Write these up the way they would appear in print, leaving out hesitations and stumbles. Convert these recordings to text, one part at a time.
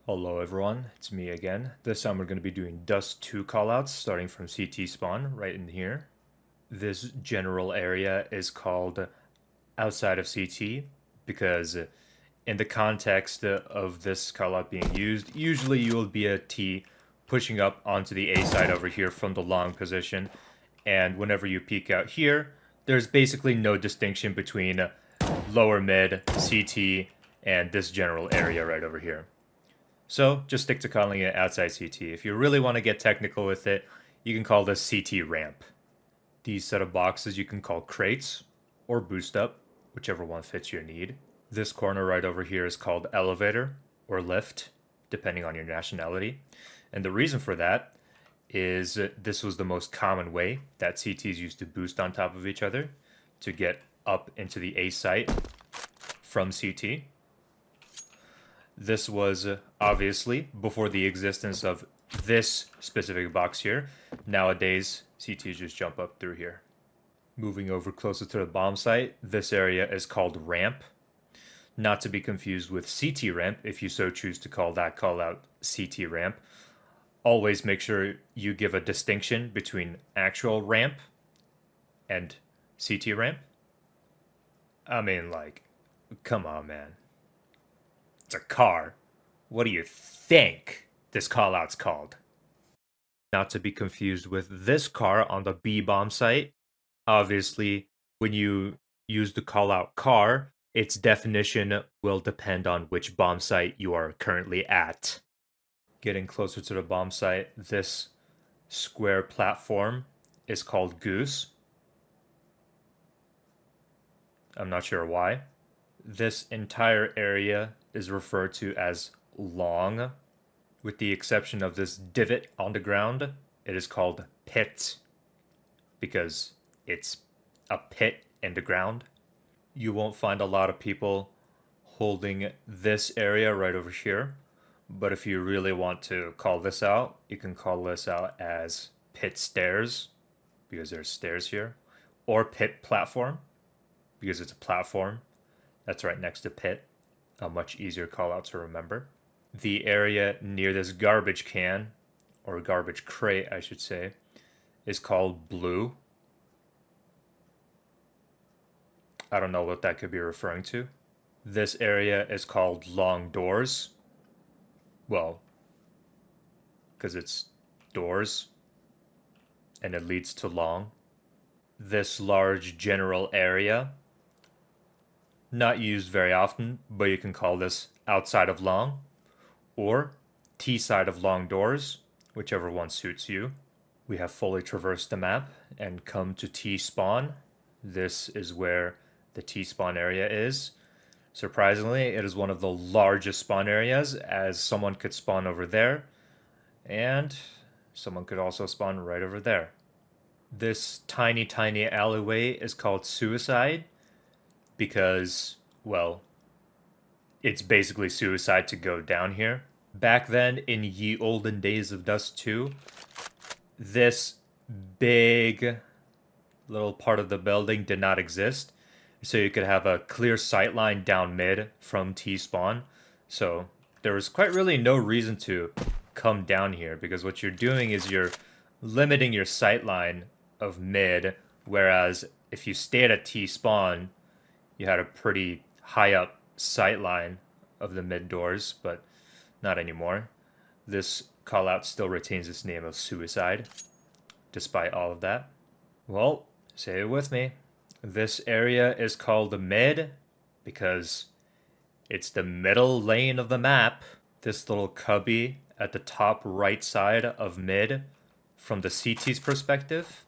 Hello everyone, it's me again. This time we're going to be doing Dust2 callouts starting from CT spawn right in here. This general area is called outside of CT because in the context of this callout being used, usually you will be a T pushing up onto the A side over here from the long position, and whenever you peek out here, there's basically no distinction between lower mid, CT, and this general area right over here. So just stick to calling it outside CT. If you really want to get technical with it, you can call this CT ramp. These set of boxes you can call crates or boost up, whichever one fits your need. This corner right over here is called elevator or lift, depending on your nationality. And the reason for that is this was the most common way that CTs used to boost on top of each other to get up into the A site from CT. This was obviously before the existence of this specific box here. Nowadays, CTs just jump up through here. Moving over closer to the bomb site, this area is called ramp. Not to be confused with CT ramp if you so choose to call that callout CT ramp. Always make sure you give a distinction between actual ramp and CT ramp. I mean, like, come on, man. It's a car. What do you think this callout's called? Not to be confused with this car on the B bomb site. Obviously, when you use the callout car, its definition will depend on which bomb site you are currently at. Getting closer to the bomb site, this square platform is called Goose. I'm not sure why. This entire area is referred to as long. With the exception of this divot on the ground, it is called pit because it's a pit in the ground. You won't find a lot of people holding this area right over here, but if you really want to call this out, you can call this out as pit stairs because there's stairs here, or pit platform because it's a platform that's right next to pit. A much easier call out to remember. The area near this garbage can, or garbage crate, I should say, is called blue. I don't know what that could be referring to. This area is called long doors. Well, because it's doors and it leads to long. This large general area, not used very often, but you can call this outside of long or T side of long doors, whichever one suits you. We have fully traversed the map and come to T spawn. This is where the T spawn area is. Surprisingly, it is one of the largest spawn areas, as someone could spawn over there and someone could also spawn right over there. This tiny alleyway is called Suicide because, well, it's basically suicide to go down here. Back then, in ye olden days of Dust2, this big little part of the building did not exist. So you could have a clear sightline down mid from T-spawn. So there was quite really no reason to come down here because what you're doing is you're limiting your sightline of mid, whereas if you stayed at T-spawn, you had a pretty high up sightline of the mid doors, but not anymore. This callout still retains its name of Suicide, despite all of that. Well, say it with me. This area is called the mid because it's the middle lane of the map. This little cubby at the top right side of mid, from the CT's perspective,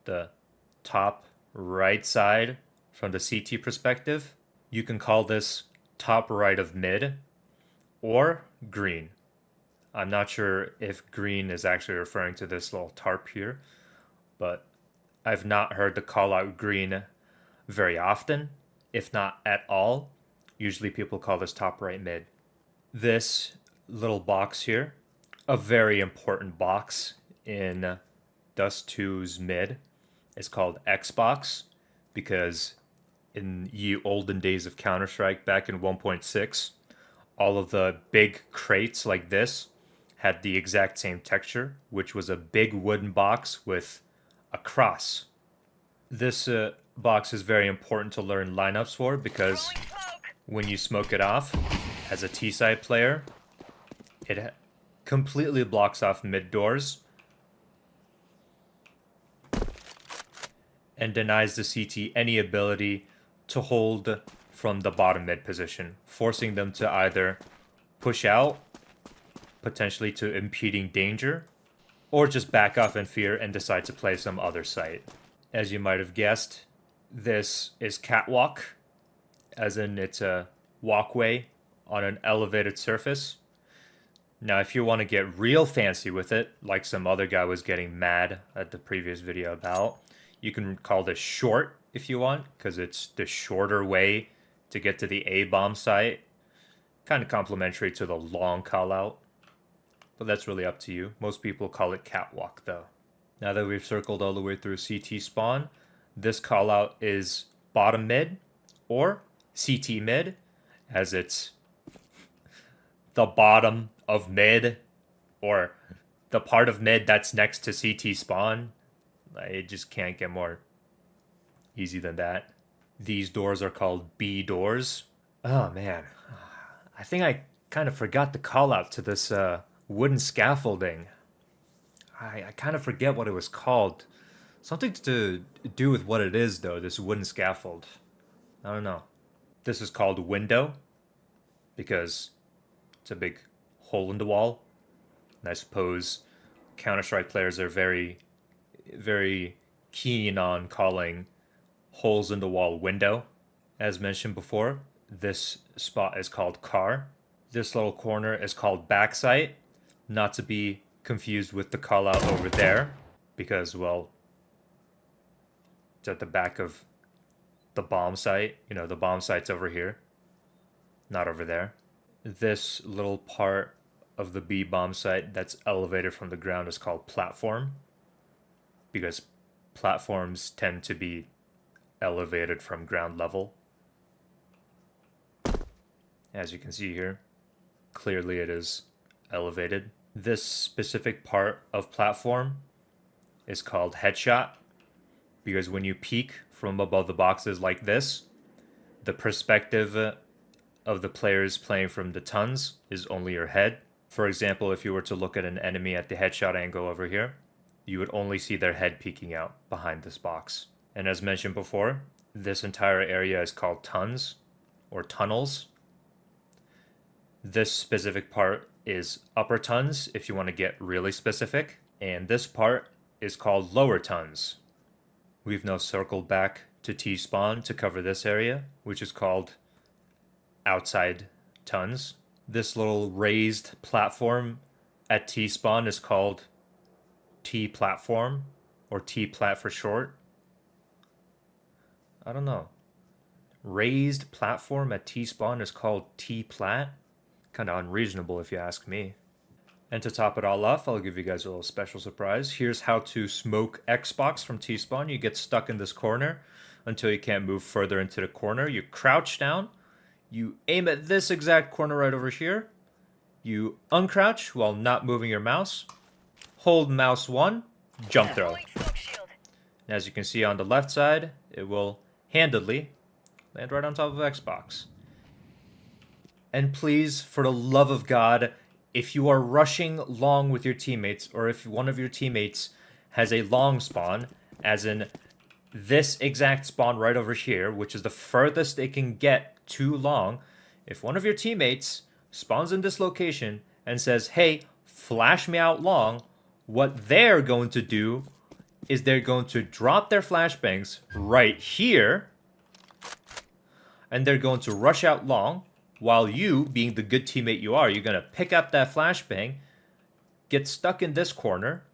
the top right side from the CT perspective, you can call this top right of mid or green. I'm not sure if green is actually referring to this little tarp here, but I've not heard the call out green very often, if not at all. Usually people call this top right mid. This little box here, a very important box in Dust2's mid, is called Xbox because in ye olden days of Counter-Strike back in 1.6, all of the big crates like this had the exact same texture, which was a big wooden box with a cross. This box is very important to learn lineups for because when you smoke it off as a T-side player, it completely blocks off mid doors and denies the CT any ability to hold from the bottom mid position, forcing them to either push out, potentially to impeding danger, or just back off in fear and decide to play some other site. As you might have guessed, this is catwalk, as in it's a walkway on an elevated surface. Now, if you want to get real fancy with it, like some other guy was getting mad at the previous video about, you can call this short if you want, because it's the shorter way to get to the A-bomb site. Kind of complementary to the long callout, but that's really up to you. Most people call it catwalk, though. Now that we've circled all the way through CT spawn, this callout is bottom mid or CT mid, as it's the bottom of mid or the part of mid that's next to CT spawn. It just can't get more easy than that. These doors are called B doors. Oh man, I think I kind of forgot the call out to this wooden scaffolding. I kind of forget what it was called. Something to do with what it is, though, this wooden scaffold. I don't know. This is called window because it's a big hole in the wall. And I suppose Counter-Strike players are very, very keen on calling holes in the wall window. As mentioned before, this spot is called car. This little corner is called backside, not to be confused with the call out over there, because, well, it's at the back of the bomb site. You know, the bomb site's over here, not over there. This little part of the B bomb site that's elevated from the ground is called platform, because platforms tend to be elevated from ground level. As you can see here, clearly it is elevated. This specific part of platform is called headshot, because when you peek from above the boxes like this, the perspective of the players playing from the tons is only your head. For example, if you were to look at an enemy at the headshot angle over here, you would only see their head peeking out behind this box. And as mentioned before, this entire area is called tons or tunnels. This specific part is upper tons if you want to get really specific, and this part is called lower tons. We've now circled back to T-spawn to cover this area, which is called outside tons. This little raised platform at T-spawn is called T-platform, or T-plat for short. I don't know. Raised platform at T-spawn is called T-plat? Kind of unreasonable if you ask me. And to top it all off, I'll give you guys a little special surprise. Here's how to smoke Xbox from T-spawn. You get stuck in this corner until you can't move further into the corner. You crouch down. You aim at this exact corner right over here. You uncrouch while not moving your mouse. Hold mouse 1, jump throw. And as you can see on the left side, it will handedly land right on top of Xbox. And please, for the love of God, if you are rushing long with your teammates, or if one of your teammates has a long spawn, as in this exact spawn right over here, which is the furthest they can get too long, if one of your teammates spawns in this location and says, hey, flash me out long, what they're going to do is they're going to drop their flashbangs right here, and they're going to rush out long, while you, being the good teammate you are, you're going to pick up that flashbang, get stuck in this corner,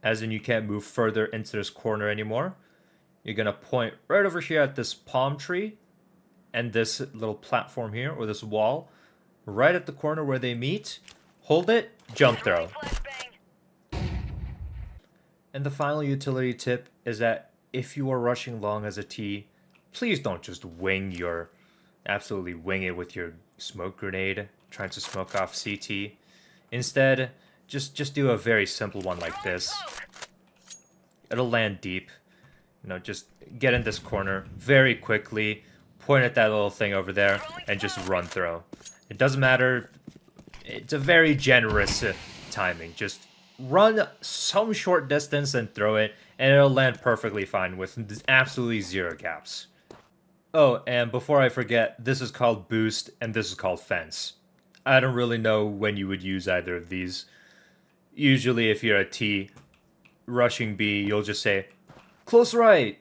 as in you can't move further into this corner anymore. You're going to point right over here at this palm tree and this little platform here, or this wall, right at the corner where they meet. Hold it, jump throw. And the final utility tip is that if you are rushing long as a T, please don't just absolutely wing it with your smoke grenade. trying to smoke off CT. Instead, just do a very simple one like this. It'll land deep. You know, just get in this corner very quickly, point at that little thing over there, and just run through. It doesn't matter. It's a very generous timing. Just run some short distance and throw it, and it'll land perfectly fine with absolutely zero gaps. Oh, and before I forget, this is called boost, and this is called fence. I don't really know when you would use either of these. Usually if you're a T, rushing B, you'll just say, close right.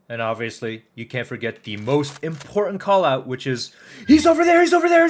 And obviously, you can't forget the most important call out, which is, he's over there, he's over there!